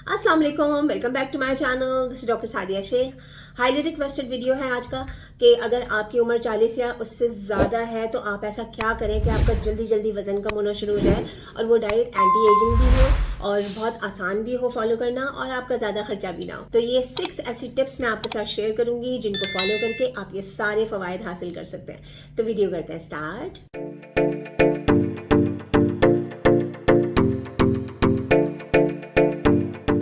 अस्सलाम वालेकुम, welcome back to my channel. This is doctor Sadia Shaikh. Highly requested video है आज का कि अगर आपकी उम्र 40 या उससे ज़्यादा है तो आप ऐसा क्या करें कि आपका जल्दी जल्दी वज़न कम होना शुरू हो जाए और वो डाइट एंटी एजिंग भी हो और बहुत आसान भी हो फॉलो करना और आपका ज़्यादा खर्चा भी ना हो। तो ये 6 ऐसी टिप्स मैं आपके साथ शेयर करूंगी जिनको फॉलो करके आप ये सारे फ़वाइद हासिल कर सकते हैं। तो वीडियो करते हैं स्टार्ट।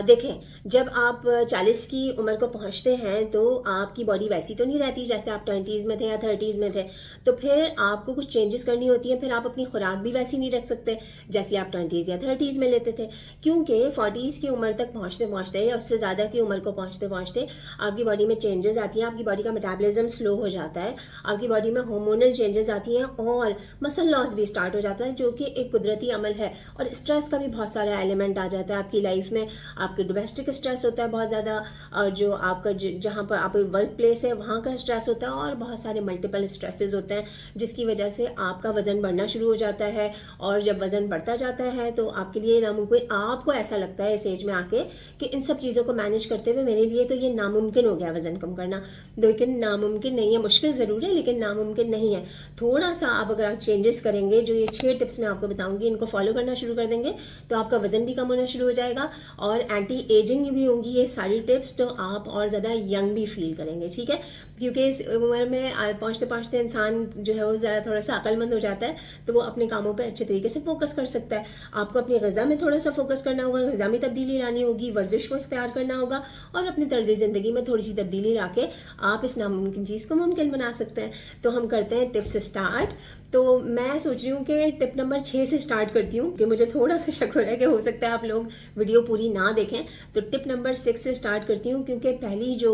देखें, जब आप 40 की उम्र को पहुंचते हैं तो आपकी बॉडी वैसी तो नहीं रहती जैसे आप 20s में थे या 30s में थे। तो फिर आपको कुछ चेंजेस करनी होती है। फिर आप अपनी खुराक भी वैसी नहीं रख सकते जैसे आप 20s या 30s में लेते थे, क्योंकि 40s की उम्र तक पहुंचते पहुंचते या उससे ज़्यादा की उम्र को पहुंचते पहुंचते आपकी बॉडी में चेंजेस आती हैं। आपकी बॉडी का मेटाबॉलिज्म स्लो हो जाता है, आपकी बॉडी में हार्मोनल चेंजेस आती हैं और मसल लॉस भी स्टार्ट हो जाता है, जो कि एक कुदरती अमल है। और स्ट्रेस का भी बहुत सारा एलिमेंट आ जाता है आपकी लाइफ में। आपके डोमेस्टिक स्ट्रेस होता है बहुत ज़्यादा, जो आपका जहाँ पर आप वर्क प्लेस है वहाँ का स्ट्रेस होता है और बहुत सारे मल्टीपल स्ट्रेसेस होते हैं, जिसकी वजह से आपका वज़न बढ़ना शुरू हो जाता है। और जब वज़न बढ़ता जाता है तो आपके लिए नामुमकिन, आपको ऐसा लगता है इस एज में आके कि इन सब चीज़ों को मैनेज करते हुए मेरे लिए तो ये नामुमकिन हो गया वज़न कम करना। लेकिन नामुमकिन नहीं है, मुश्किल ज़रूर है लेकिन नामुमकिन नहीं है। थोड़ा सा आप अगर चेंजेस करेंगे, जो ये 6 टिप्स मैं आपको बताऊंगी, इनको फॉलो करना शुरू कर देंगे तो आपका वज़न भी कम होना शुरू हो जाएगा और एंटी एजिंग भी होंगी ये सारी टिप्स, तो आप और ज़्यादा यंग भी फील करेंगे। ठीक है, क्योंकि इस उम्र में पहुँचते पहुँचते इंसान जो है वो ज़रा थोड़ा सा अक्लमंद हो जाता है, तो वो अपने कामों पे अच्छे तरीके से फोकस कर सकता है। आपको अपनी ग़िज़ा में थोड़ा सा फोकस करना होगा, ग़िज़ा में तब्दीली लानी होगी, वर्जिश को इख्तियार करना होगा और अपनी तर्ज़ ज़िंदगी में थोड़ी सी तब्दीली ला के आप इस नामुमकिन चीज़ को मुमकिन बना सकते हैं। तो हम करते हैं टिप्स से स्टार्ट। तो मैं सोच रही हूँ कि टिप नंबर 6 से स्टार्ट करती हूँ, कि मुझे थोड़ा सा शक हो रहा है कि हो सकता है आप लोग वीडियो पूरी ना देखें। तो टिप नंबर 6 से स्टार्ट करती हूँ, क्योंकि पहली जो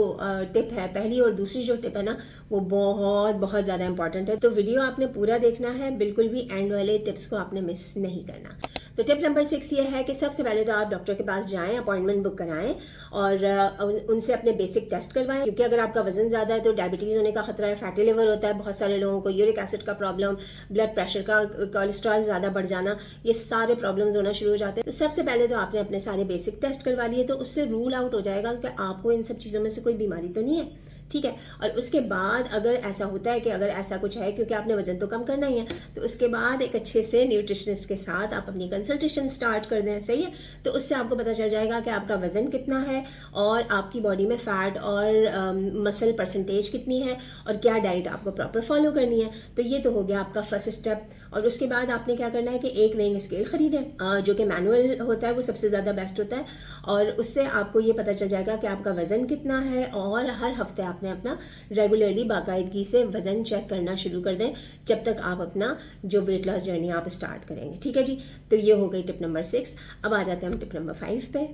टिप है, पहली और दूसरी जो टिप है ना, वो बहुत बहुत ज़्यादा इंपॉर्टेंट है। तो वीडियो आपने पूरा देखना है, बिल्कुल भी एंड वाले टिप्स को आपने मिस नहीं करना। तो टिप नंबर 6 ये है कि सबसे पहले तो आप डॉक्टर के पास जाएं, अपॉइंटमेंट बुक कराएं और उनसे अपने बेसिक टेस्ट करवाएं, क्योंकि अगर आपका वजन ज़्यादा है तो डायबिटीज़ होने का खतरा है, फैटी लिवर होता है बहुत सारे लोगों को, यूरिक एसिड का प्रॉब्लम, ब्लड प्रेशर का, कोलेस्ट्रॉल ज़्यादा बढ़ जाना, ये सारे प्रॉब्लम्स होना शुरू हो जाते हैं। तो सबसे पहले तो आपने अपने सारे बेसिक टेस्ट करवा लिए, तो उससे रूल आउट हो जाएगा कि आपको इन सब चीज़ों में से कोई बीमारी तो नहीं है। ठीक है, और उसके बाद अगर ऐसा होता है कि अगर ऐसा कुछ है, क्योंकि आपने वजन तो कम करना ही है, तो उसके बाद एक अच्छे से न्यूट्रिशनिस्ट के साथ आप अपनी कंसल्टेशन स्टार्ट कर दें। सही है, तो उससे आपको पता चल जाएगा कि आपका वजन कितना है और आपकी बॉडी में फैट और मसल परसेंटेज कितनी है और क्या डाइट आपको प्रॉपर फॉलो करनी है। तो ये तो हो गया आपका फर्स्ट स्टेप। और उसके बाद आपने क्या करना है कि एक वेइंग स्केल खरीदें, जो कि मैनुअल होता है, वो सबसे ज़्यादा बेस्ट होता है। और उससे आपको ये पता चल जाएगा कि आपका वजन कितना है और हर हफ्ते आपने अपना रेगुलरली बाकायदगी से वजन चेक करना शुरू कर दें, जब तक आप अपना जो वेट लॉस जर्नी आप स्टार्ट करेंगे। ठीक है जी, तो ये हो गई टिप नंबर 6। अब आ जाते हैं हम टिप नंबर 5 पे।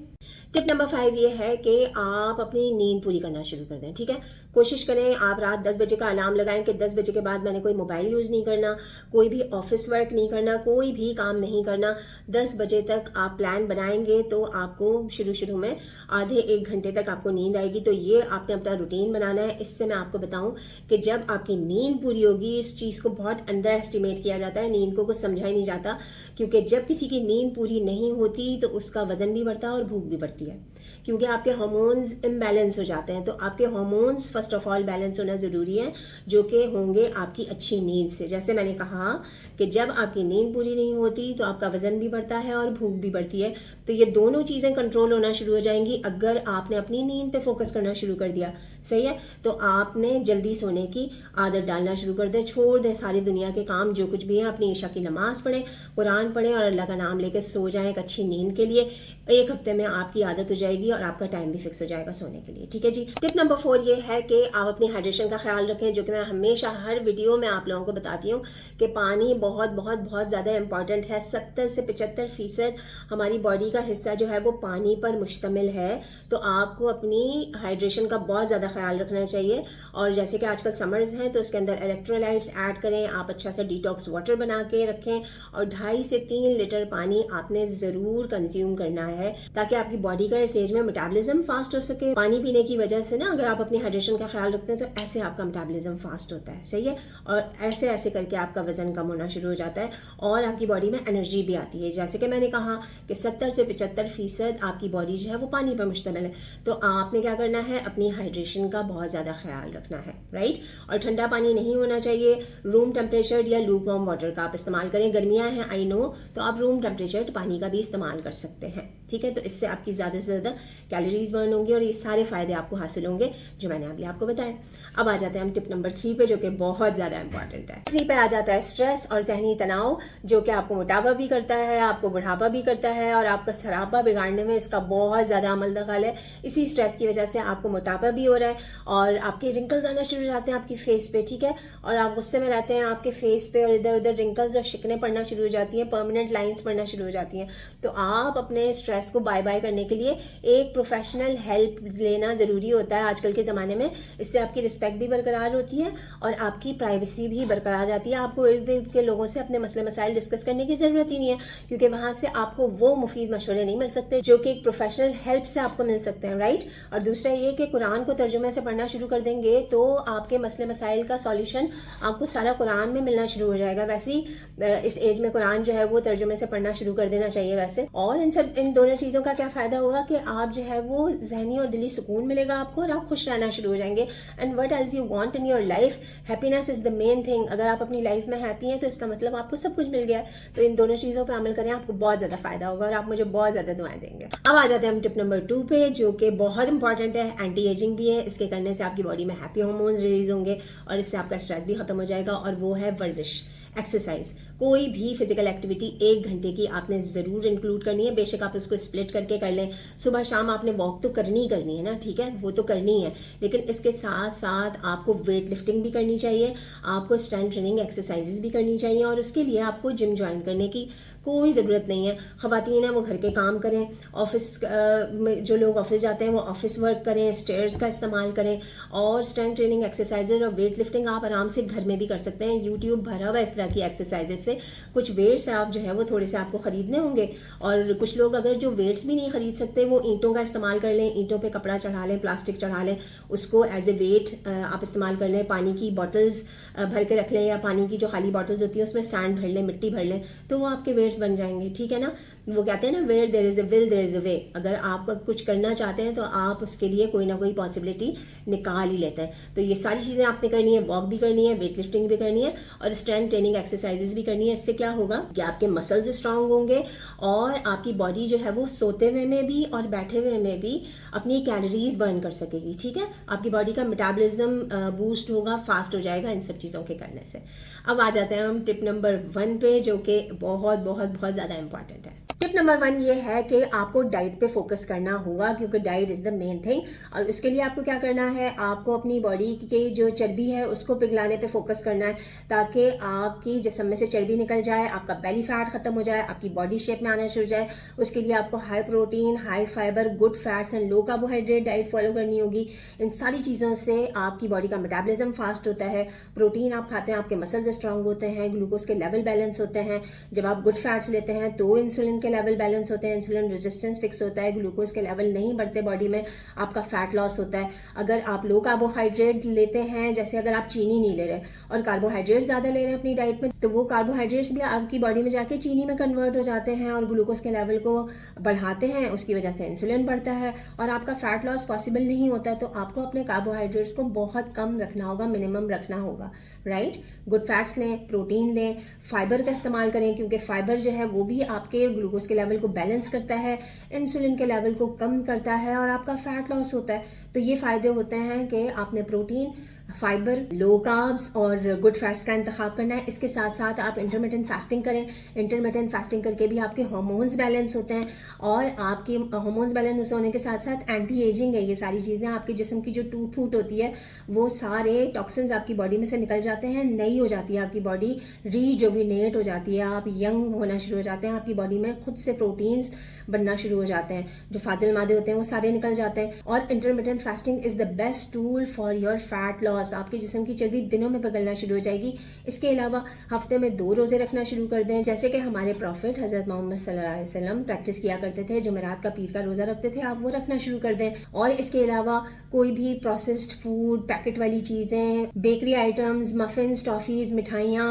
टिप नंबर 5 ये है कि आप अपनी नींद पूरी करना शुरू कर दें। ठीक है, कोशिश करें आप रात 10 बजे का अलार्म लगाएं कि 10 बजे के बाद मैंने कोई मोबाइल यूज़ नहीं करना, कोई भी ऑफिस वर्क नहीं करना, कोई भी काम नहीं करना। 10 बजे तक आप प्लान बनाएंगे तो आपको शुरू में आधे 1 घंटे तक आपको नींद आएगी। तो ये आपने अपना रूटीन बनाना है। इससे मैं आपको बताऊं कि जब आपकी नींद पूरी होगी, इस चीज़ को बहुत अंडर एस्टिमेट किया जाता है, नींद को कुछ समझा ही नहीं जाता, क्योंकि जब किसी की नींद पूरी नहीं होती तो उसका वजन भी बढ़ता है और भूख भी बढ़ती है, क्योंकि आपके हार्मोन्स इम्बैलेंस हो जाते हैं। तो आपके hormones first of all balance होना ज़रूरी है, जो कि होंगे आपकी अच्छी नींद से। जैसे मैंने कहा कि जब आपकी नींद पूरी नहीं होती तो आपका वजन भी बढ़ता है और भूख भी बढ़ती है। तो ये दोनों चीज़ें कंट्रोल होना शुरू हो जाएंगी अगर आपने अपनी नींद पे फोकस करना शुरू कर दिया। सही है, तो आपने जल्दी सोने की आदत डालना शुरू कर दें, छोड़ दें सारी दुनिया के काम, जो कुछ भी है, अपनी ईशा की नमाज़ पढ़ें, कुरान पढ़ें और अल्लाह का नाम लेकर सो जाएं एक अच्छी नींद के लिए। 1 हफ्ते में आपकी आदत हो जाएगी और आपका टाइम भी फिक्स हो जाएगा सोने के लिए। ठीक है जी। टिप नंबर 4 ये है कि आप अपनी हाइड्रेशन का ख्याल रखें, जो कि मैं हमेशा हर वीडियो में आप लोगों को बताती हूँ कि पानी बहुत बहुत बहुत ज़्यादा इंपॉर्टेंट है। 70 से 75% हमारी बॉडी का हिस्सा जो है वो पानी पर मुश्तमिल है। तो आपको अपनी हाइड्रेशन का बहुत ज़्यादा ख्याल रखना रखना चाहिए। और जैसे कि आजकल समर्स हैं तो उसके अंदर इलेक्ट्रोलाइट्स ऐड करें, आप अच्छा सा डिटॉक्स वाटर बना के रखें और 2.5 से 3 लीटर पानी आपने ज़रूर कंज्यूम करना है ताकि आपकी बॉडी का इस एज में मेटाबॉलिज्म फास्ट हो सके। पानी पीने की वजह से ना अगर आप अपनी हाइड्रेशन का ख्याल रखते हैं तो ऐसे आपका मेटाबॉलिज्म फास्ट होता है, सही है, और ऐसे ऐसे करके आपका वजन कम होना शुरू हो जाता है और आपकी बॉडी में एनर्जी भी आती है। जैसे कि मैंने कहा कि 70 से 75% आपकी बॉडी जो है वो पानी पर मुश्तमिल है, तो आपने क्या करना है, अपनी हाइड्रेशन का बहुत ज़्यादा ख्याल रखना है, राइट। और ठंडा पानी नहीं होना चाहिए, रूम टेम्परेचर या लूक वार्म वाटर का आप इस्तेमाल करें। गर्मियाँ हैं आई नो, तो आप रूम टेम्परेचर पानी का भी इस्तेमाल कर सकते हैं, ठीक है। तो इससे आपकी ज़्यादा से ज़्यादा कैलोरीज बर्न होंगी और ये सारे फ़ायदे आपको हासिल होंगे जो मैंने अभी आपको बताया। अब आ जाते हैं हम टिप नंबर 3 पे, जो कि बहुत ज़्यादा इंपॉर्टेंट है। 3 पे आ जाता है स्ट्रेस और जहनी तनाव, जो कि आपको मोटापा भी करता है, आपको बुढ़ापा भी करता है और आपका सरापा बिगाड़ने में इसका बहुत ज़्यादा अमल दखल है। इसी स्ट्रेस की वजह से आपको मोटापा भी हो रहा है और आपके रिंकल्स आना शुरू हो जाते हैं आपकी फेस पे, ठीक है, और आप गुस्से में रहते हैं, आपके फेस पे और इधर उधर रिंकल्स और शिकने पड़ना शुरू हो जाती हैं, परमानेंट लाइंस पड़ना शुरू हो जाती हैं। तो आप अपने स्ट्रेस को बाय बाय करने के लिए एक प्रोफेशनल हेल्प लेना ज़रूरी होता है आजकल के ज़माने में। इससे आपकी रिस्पेक्ट भी बरकरार होती है और आपकी प्राइवेसी भी बरकरार रहती है। आपको इर्द गिर्द के लोगों से अपने मसले मसाइल डिस्कस करने की ज़रूरत ही नहीं है, क्योंकि वहाँ से आपको वो मुफीद मशवरे नहीं मिल सकते जो कि एक प्रोफेशनल हेल्प से आपको मिल सकते हैं, राइट। और दूसरा ये कि कुरान को तर्जुमे से पढ़ना शुरू कर देंगे तो आपके मसले मसाइल का सॉल्यूशन आपको सारा कुरान में मिलना शुरू हो जाएगा। वैसे ही इस एज में कुरान जो है वो तर्जुमे से पढ़ना शुरू कर देना चाहिए वैसे। और इन दोनों चीज़ों का क्या फ़ायदा होगा कि आप जो है वो जहनी और दिली सुकून मिलेगा आपको और आप खुश रहना शुरू हो जाएंगे। And what else you want in your life, happiness is the main thing. अगर आप अपनी लाइफ में हैप्पी हैं तो इसका मतलब आपको सब कुछ मिल गया है। तो इन दोनों चीज़ों पर अमल करें, आपको बहुत ज़्यादा फ़ायदा होगा और आप मुझे बहुत ज़्यादा दुआएं देंगे। अब आ जाते हैं हम टिप नंबर 2 पे, जो कि बहुत इंपॉर्टेंट है, एंटी एजिंग भी है। इसके करने से आपकी बॉडी में हैप्पी हार्मोन्स रिलीज होंगे और इससे आपका स्ट्रेस भी खत्म हो जाएगा, और वो है वर्जिश, एक्सरसाइज। कोई भी फिजिकल एक्टिविटी 1 घंटे की आपने ज़रूर इंक्लूड करनी है। बेशक आप उसको स्प्लिट करके कर लें, सुबह शाम आपने वॉक तो करनी ही करनी है ना, ठीक है, वो तो करनी है, लेकिन इसके साथ साथ आपको वेट लिफ्टिंग भी करनी चाहिए, आपको स्ट्रेंथ ट्रेनिंग एक्सरसाइजेज भी करनी चाहिए और उसके लिए आपको जिम ज्वाइन करने की कोई ज़रूरत नहीं है। ख़वातीन हैं वो घर के काम करें, ऑफिस में जो लोग ऑफिस जाते हैं वो ऑफिस वर्क करें, स्टेयर्स का इस्तेमाल करें, और स्ट्रेंथ ट्रेनिंग एक्सरसाइजेज और वेट लिफ्टिंग आप आराम से घर में भी कर सकते हैं। यूट्यूब भरा हुआ इस तरह की एक्सरसाइजेज से। कुछ वेट्स आप जो है वो थोड़े से आपको ख़रीदने होंगे, और कुछ लोग अगर जो वेट्स भी नहीं ख़रीद सकते वो ईंटों का इस्तेमाल कर लें, ईंटों पर कपड़ा चढ़ा लें, प्लास्टिक चढ़ा लें, उसको एज ए वेट आप इस्तेमाल कर लें। पानी की बॉटल्स भर के रख लें या पानी की जो खाली बॉटल्स होती हैं उसमें सैंड भर लें, मिट्टी भर लें, तो वो आपके वेट्स बन जाएंगे, ठीक है ना। वो कहते हैं ना, where there is a will there is a way. अगर आप कुछ करना चाहते हैं तो आप उसके लिए कोई ना कोई पॉसिबिलिटी निकाल ही लेते हैं। तो ये सारी चीज़ें आपने करनी है, वॉक भी करनी है, वेट लिफ्टिंग भी करनी है और स्ट्रेंथ ट्रेनिंग एक्सरसाइजेज भी करनी है। इससे क्या होगा कि आपके मसल्स स्ट्रांग होंगे और आपकी बॉडी जो है वो सोते हुए में भी और बैठे हुए में भी अपनी कैलोरीज बर्न कर सकेगी, ठीक है। आपकी बॉडी का मेटाबॉलिज्म बूस्ट होगा, फास्ट हो जाएगा इन सब चीज़ों के करने से। अब आ जाते हैं हम टिप नंबर 1 पे, जो कि बहुत बहुत बहुत ज़्यादा इंपॉर्टेंट है। टिप नंबर 1 ये है कि आपको डाइट पे फोकस करना होगा, क्योंकि diet is the main thing. और उसके लिए आपको क्या करना है, आपको अपनी बॉडी की जो चर्बी है उसको पिघलाने पे फोकस करना है, ताकि आपकी जिस्म में से चर्बी निकल जाए, आपका बेली फैट खत्म हो जाए, आपकी बॉडी शेप में आना शुरू हो जाए। उसके लिए आपको high protein, high fibre, good fats and low carbohydrate diet follow करनी होगी। इन सारी चीज़ों से आपकी बॉडी का मेटाबॉलिज्म फास्ट होता है। प्रोटीन आप खाते हैं, आपके मसल्स स्ट्रांग होते हैं, ग्लूकोज के लेवल बैलेंस होते हैं। जब आप गुड फैट्स लेते हैं तो इंसुलिन के लेवल बैलेंस होते हैं, इंसुलिन रेजिस्टेंस फिक्स होता है, ग्लूकोज के लेवल नहीं बढ़ते बॉडी में, आपका फैट लॉस होता है। अगर आप लो कार्बोहाइड्रेट लेते हैं, जैसे अगर आप चीनी नहीं ले रहे और कार्बोहाइड्रेट ज़्यादा ले रहे हैं अपनी डाइट में, तो वो कार्बोहाइड्रेट्स भी आपकी बॉडी में जाके चीनी में कन्वर्ट हो जाते हैं और ग्लूकोज के लेवल को बढ़ाते हैं। उसकी वजह से इंसुलिन बढ़ता है और आपका फैट लॉस पॉसिबल नहीं होता है। तो आपको अपने कार्बोहाइड्रेट्स को बहुत कम रखना होगा, मिनिमम रखना होगा, राइट। गुड फैट्स लें, प्रोटीन लें, फाइबर का इस्तेमाल करें, क्योंकि फाइबर जो है वो भी आपके ग्लूकोज के लेवल को बैलेंस करता है, इंसुलिन के लेवल को कम करता है और आपका फैट लॉस होता है। तो ये फ़ायदे होते हैं कि आपने प्रोटीन, फाइबर, लो कार्ब्स और गुड फैट्स का इंतखाब करना है। इसके साथ साथ आप इंटरमिटेंट फास्टिंग करें। इंटरमिटेंट फास्टिंग करके भी आपके हार्मोन्स बैलेंस होते हैं और आपके हार्मोन्स बैलेंस होने के साथ साथ एंटी एजिंग है। ये सारी चीज़ें आपके जिस्म की जो टूट फूट होती है वो सारे टॉक्सिन्स आपकी बॉडी में से निकल जाते हैं, नई हो जाती है आपकी बॉडी, रीजुविनेट हो जाती है, आप यंग होना शुरू हो जाते हैं, आपकी बॉडी में खुद से प्रोटीन्स बनना शुरू हो जाते हैं, जो फाजिल मादे होते हैं वो सारे निकल जाते हैं। और intermittent fasting is the best tool for your fat loss. आपके जिस्म की चर्बी दिनों में पिघलना शुरू हो जाएगी। इसके अलावा हफ्ते में 2 रोज़े रखना शुरू कर दें, जैसे कि हमारे प्रॉफिट हज़रत मोहम्मद सल्लल्लाहु अलैहि वसल्लम प्रैक्टिस किया करते थे। जुमेरात का पीर का रोज़ा रखते थे, आप वो रखना शुरू कर दें। और इसके अलावा कोई भी प्रोसेस्ड फूड, पैकेट वाली चीज़ें, बेकरी आइटम्स, मफ़िन्स, टॉफ़ीज़, मिठाइयाँ,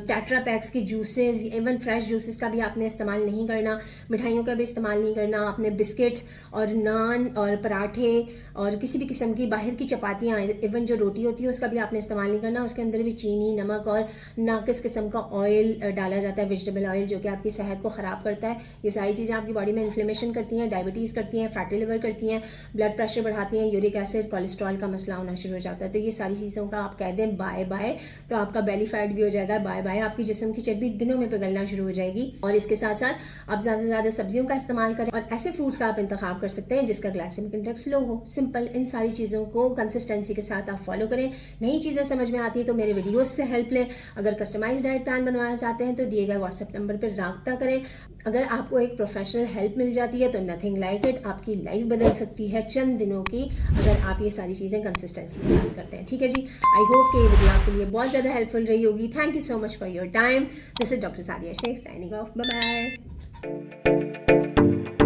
टेट्रा पैक्स की जूसेस, इवन फ्रेश जूसेस का भी आपने इस्तेमाल नहीं करना, मिठाइयों का भी इस्तेमाल नहीं करना। आपने बिस्किट्स और नान और पराठे और किसी भी किस्म की बाहर की चपातियाँ, इवन जो रोटी होती है उसका भी आपने इस्तेमाल नहीं करना। उसके अंदर भी चीनी, नमक और नाकिस किस्म का ऑयल डाला जाता है, वेजिटेबल ऑयल, जो कि आपकी सेहत को ख़राब करता है। ये सारी चीज़ें आपकी बॉडी में इन्फ्लेमेशन करती हैं, डायबिटीज़ करती हैं, फैटी लिवर करती हैं, ब्लड प्रेशर बढ़ाती हैं, यूरिक एसिड, कोलेस्ट्रॉल का मसला होना शुरू हो जाता है। तो ये सारी चीज़ों का आप कह दें बाय बाय, तो आपका बेली फैट भी हो जाएगा बाय बाय, आपकी जिस्म की चर्बी दिनों में पिघलना शुरू हो जाएगी। और इसके साथ साथ आप ज़्यादा से ज़्यादा सब्जियों का इस्तेमाल करें और ऐसे फ्रूट्स का आप इंतखाब कर सकते हैं जिसका ग्लाइसेमिक इंडेक्स लो हो। सिंपल, इन सारी चीज़ों को कंसिस्टेंसी के साथ आप फॉलो करें। नई चीज़ें समझ में आती है तो मेरे वीडियोस से हेल्प लें। अगर कस्टमाइज्ड डाइट प्लान बनवाना चाहते हैं तो दिए गए व्हाट्सएप नंबर पर राब्ता करें। अगर आपको एक प्रोफेशनल हेल्प मिल जाती है तो नथिंग लाइक इट, आपकी लाइफ बदल सकती है चंद दिनों की, अगर आप ये सारी चीज़ें कंसिस्टेंसी के साथ करते हैं। ठीक है जी, आई होप कि ये वीडियो आपके लिए बहुत ज़्यादा हेल्पफुल रही होगी। Thank you so much for your time. This is doctor Sadia Shaikh signing off. Bye bye.